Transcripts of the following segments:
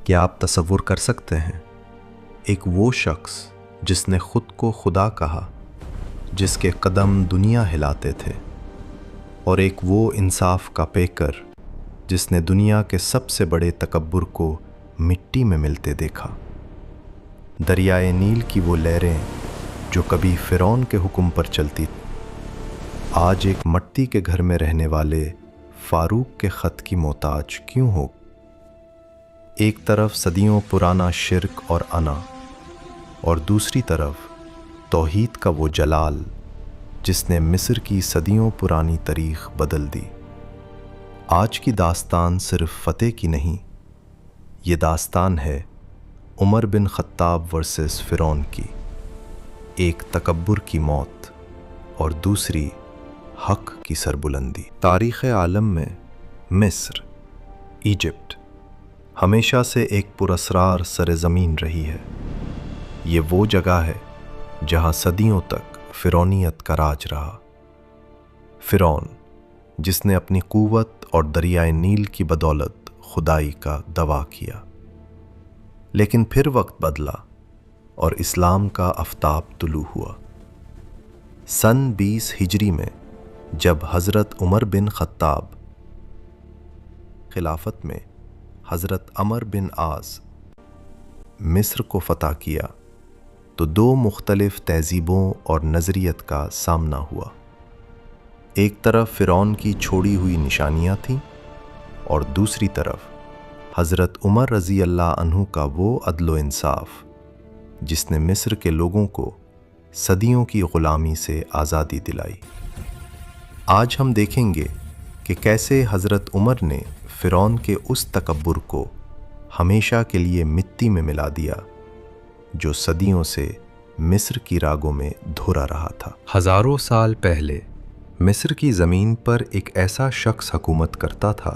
کیا آپ تصور کر سکتے ہیں ایک وہ شخص جس نے خود کو خدا کہا، جس کے قدم دنیا ہلاتے تھے، اور ایک وہ انصاف کا پیکر جس نے دنیا کے سب سے بڑے تکبر کو مٹی میں ملتے دیکھا۔ دریائے نیل کی وہ لہریں جو کبھی فرعون کے حکم پر چلتی تھیں، آج ایک مٹی کے گھر میں رہنے والے فاروق کے خط کی محتاج کیوں ہو؟ ایک طرف صدیوں پرانا شرک اور انا، اور دوسری طرف توحید کا وہ جلال جس نے مصر کی صدیوں پرانی تاریخ بدل دی۔ آج کی داستان صرف فتح کی نہیں، یہ داستان ہے عمر بن خطاب ورسس فرعون کی، ایک تکبر کی موت اور دوسری حق کی سربلندی۔ تاریخ عالم میں مصر، ایجپٹ ہمیشہ سے ایک پراسرار سرزمین رہی ہے۔ یہ وہ جگہ ہے جہاں صدیوں تک فرعونیت کا راج رہا۔ فرعون جس نے اپنی قوت اور دریائے نیل کی بدولت خدائی کا دعویٰ کیا، لیکن پھر وقت بدلا اور اسلام کا آفتاب طلوع ہوا۔ سن 20 ہجری میں جب حضرت عمر بن خطاب خلافت میں حضرت عمر بن عاص مصر کو فتح کیا تو دو مختلف تہذیبوں اور نظریت کا سامنا ہوا۔ ایک طرف فرعون کی چھوڑی ہوئی نشانیاں تھیں اور دوسری طرف حضرت عمر رضی اللہ عنہ کا وہ عدل و انصاف جس نے مصر کے لوگوں کو صدیوں کی غلامی سے آزادی دلائی۔ آج ہم دیکھیں گے کہ کیسے حضرت عمر نے فرعون کے اس تکبر کو ہمیشہ کے لیے مٹی میں ملا دیا جو صدیوں سے مصر کی راگوں میں دھورا رہا تھا۔ ہزاروں سال پہلے مصر کی زمین پر ایک ایسا شخص حکومت کرتا تھا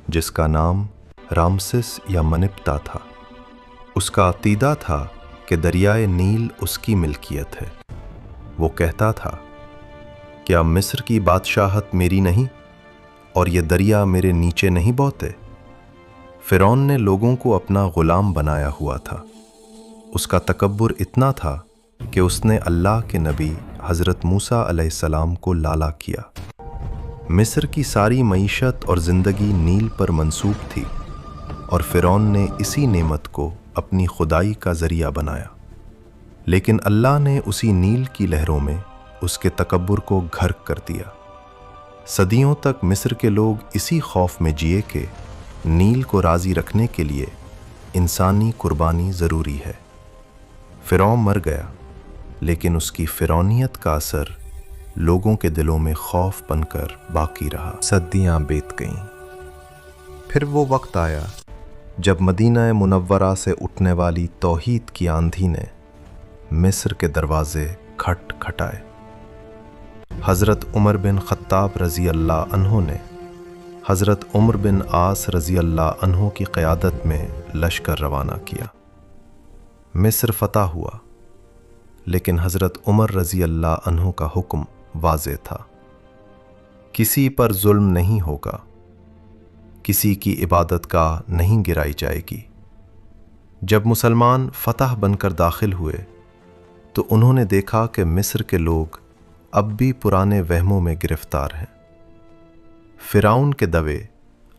جس کا نام رامسس یا منپتا تھا۔ اس کا عقیدہ تھا کہ دریائے نیل اس کی ملکیت ہے۔ وہ کہتا تھا، کیا مصر کی بادشاہت میری نہیں اور یہ دریا میرے نیچے نہیں بہتے؟ فرعون نے لوگوں کو اپنا غلام بنایا ہوا تھا۔ اس کا تکبر اتنا تھا کہ اس نے اللہ کے نبی حضرت موسیٰ علیہ السلام کو لالا کیا۔ مصر کی ساری معیشت اور زندگی نیل پر منصوب تھی اور فرعون نے اسی نعمت کو اپنی خدائی کا ذریعہ بنایا، لیکن اللہ نے اسی نیل کی لہروں میں اس کے تکبر کو غرق کر دیا۔ صدیوں تک مصر کے لوگ اسی خوف میں جیے کہ نیل کو راضی رکھنے کے لیے انسانی قربانی ضروری ہے۔ فرعون مر گیا، لیکن اس کی فرعونیت کا اثر لوگوں کے دلوں میں خوف بن کر باقی رہا۔ صدیاں بیت گئیں، پھر وہ وقت آیا جب مدینہ منورہ سے اٹھنے والی توحید کی آندھی نے مصر کے دروازے کھٹ کھٹائے۔ حضرت عمر بن خطاب رضی اللہ عنہ نے حضرت عمر بن عاص رضی اللہ عنہ کی قیادت میں لشکر روانہ کیا۔ مصر فتح ہوا، لیکن حضرت عمر رضی اللہ عنہ کا حکم واضح تھا، کسی پر ظلم نہیں ہوگا، کسی کی عبادت گاہ نہیں گرائی جائے گی۔ جب مسلمان فتح بن کر داخل ہوئے تو انہوں نے دیکھا کہ مصر کے لوگ اب بھی پرانے وہموں میں گرفتار ہیں۔ فرعون کے دوے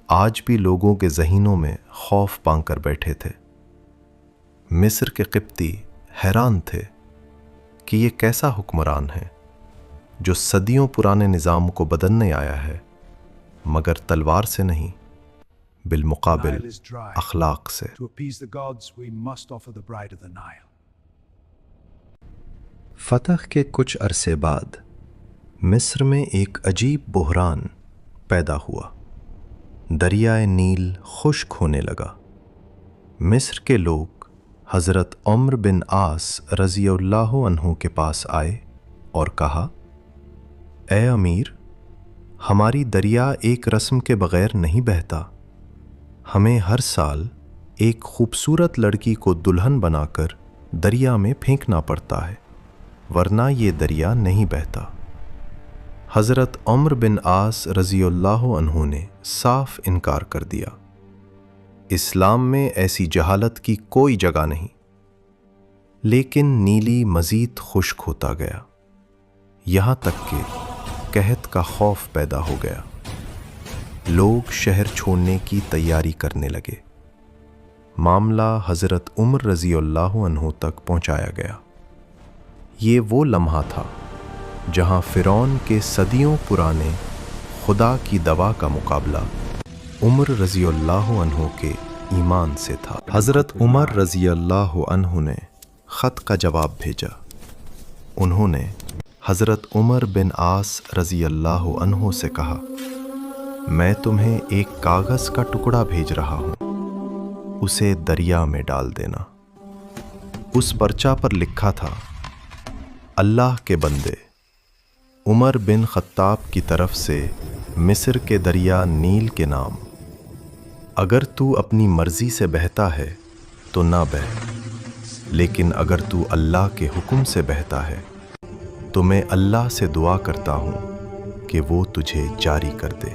آج بھی لوگوں کے ذہنوں میں خوف پان کر بیٹھے تھے۔ مصر کے قبطی حیران تھے کہ یہ کیسا حکمران ہے جو صدیوں پرانے نظام کو بدلنے آیا ہے، مگر تلوار سے نہیں، بالمقابل اخلاق سے۔ فتح کے کچھ عرصے بعد مصر میں ایک عجیب بحران پیدا ہوا۔ دریائے نیل خشک ہونے لگا۔ مصر کے لوگ حضرت عمر بن عاص رضی اللہ عنہ کے پاس آئے اور کہا، اے امیر، ہماری دریا ایک رسم کے بغیر نہیں بہتا۔ ہمیں ہر سال ایک خوبصورت لڑکی کو دلہن بنا کر دریا میں پھینکنا پڑتا ہے، ورنہ یہ دریا نہیں بہتا۔ حضرت عمر بن عاص رضی اللہ عنہ نے صاف انکار کر دیا۔ اسلام میں ایسی جہالت کی کوئی جگہ نہیں۔ لیکن نیلی مزید خشک ہوتا گیا، یہاں تک کہ قحط کا خوف پیدا ہو گیا۔ لوگ شہر چھوڑنے کی تیاری کرنے لگے۔ معاملہ حضرت عمر رضی اللہ عنہ تک پہنچایا گیا۔ یہ وہ لمحہ تھا جہاں فرعون کے صدیوں پرانے خدا کی دوا کا مقابلہ عمر رضی اللہ عنہ کے ایمان سے تھا۔ حضرت عمر رضی اللہ عنہ نے خط کا جواب بھیجا۔ انہوں نے حضرت عمر بن عاص رضی اللہ عنہ سے کہا، میں تمہیں ایک کاغذ کا ٹکڑا بھیج رہا ہوں، اسے دریا میں ڈال دینا۔ اس پرچہ پر لکھا تھا، اللہ کے بندے، عمر بن خطاب کی طرف سے مصر کے دریا نیل کے نام، اگر تو اپنی مرضی سے بہتا ہے تو نہ بہہ، لیکن اگر تو اللہ کے حکم سے بہتا ہے تو میں اللہ سے دعا کرتا ہوں کہ وہ تجھے جاری کر دے۔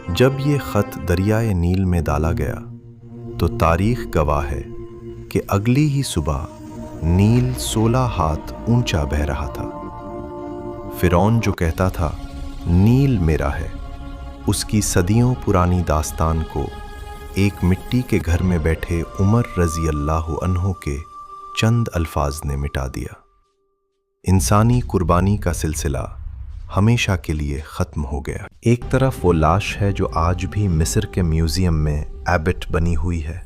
جب یہ خط دریائے نیل میں ڈالا گیا تو تاریخ گواہ ہے کہ اگلی ہی صبح نیل 16 ہاتھ اونچا بہہ رہا تھا۔ فرعون جو کہتا تھا نیل میرا ہے، اس کی صدیوں پرانی داستان کو ایک مٹی کے گھر میں بیٹھے عمر رضی اللہ عنہ کے چند الفاظ نے مٹا دیا۔ انسانی قربانی کا سلسلہ ہمیشہ کے لیے ختم ہو گیا۔ ایک طرف وہ لاش ہے جو آج بھی مصر کے میوزیم میں ایبٹ بنی ہوئی ہے،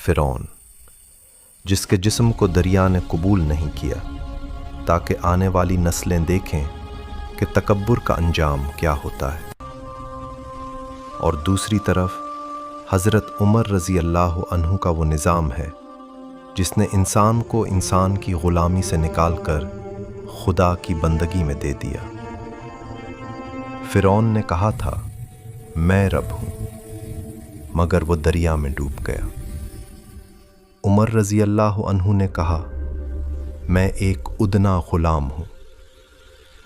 فرعون، جس کے جسم کو دریا نے قبول نہیں کیا تاکہ آنے والی نسلیں دیکھیں کہ تکبر کا انجام کیا ہوتا ہے۔ اور دوسری طرف حضرت عمر رضی اللہ عنہ کا وہ نظام ہے جس نے انسان کو انسان کی غلامی سے نکال کر خدا کی بندگی میں دے دیا۔ فرعون نے کہا تھا میں رب ہوں، مگر وہ دریا میں ڈوب گیا۔ عمر رضی اللہ عنہ نے کہا میں ایک ادنا غلام ہوں،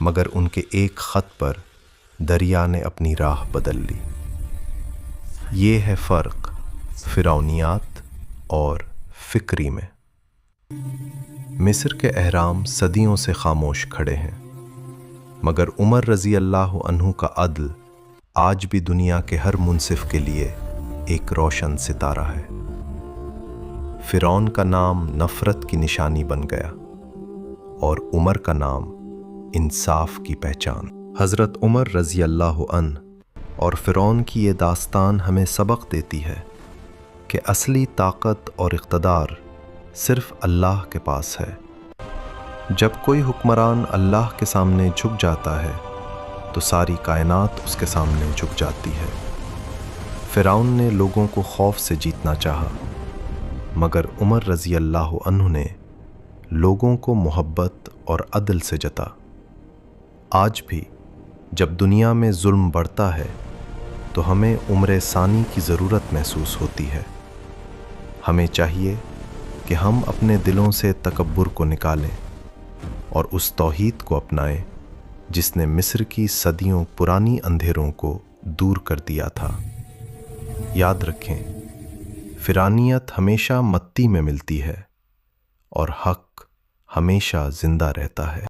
مگر ان کے ایک خط پر دریا نے اپنی راہ بدل لی۔ یہ ہے فرق فرعونیات اور فکری میں۔ مصر کے اہرام صدیوں سے خاموش کھڑے ہیں، مگر عمر رضی اللہ عنہ کا عدل آج بھی دنیا کے ہر منصف کے لیے ایک روشن ستارہ ہے۔ فرعون کا نام نفرت کی نشانی بن گیا اور عمر کا نام انصاف کی پہچان۔ حضرت عمر رضی اللہ عنہ اور فرعون کی یہ داستان ہمیں سبق دیتی ہے کہ اصلی طاقت اور اقتدار صرف اللہ کے پاس ہے۔ جب کوئی حکمران اللہ کے سامنے جھک جاتا ہے تو ساری کائنات اس کے سامنے جھک جاتی ہے۔ فرعون نے لوگوں کو خوف سے جیتنا چاہا، مگر عمر رضی اللہ عنہ نے لوگوں کو محبت اور عدل سے جتا۔ آج بھی جب دنیا میں ظلم بڑھتا ہے تو ہمیں عمر ثانی کی ضرورت محسوس ہوتی ہے۔ ہمیں چاہیے کہ ہم اپنے دلوں سے تکبر کو نکالیں اور اس توحید کو اپنائیں جس نے مصر کی صدیوں پرانی اندھیروں کو دور کر دیا تھا۔ یاد رکھیں، فرعونیت ہمیشہ مٹی میں ملتی ہے اور حق ہمیشہ زندہ رہتا ہے۔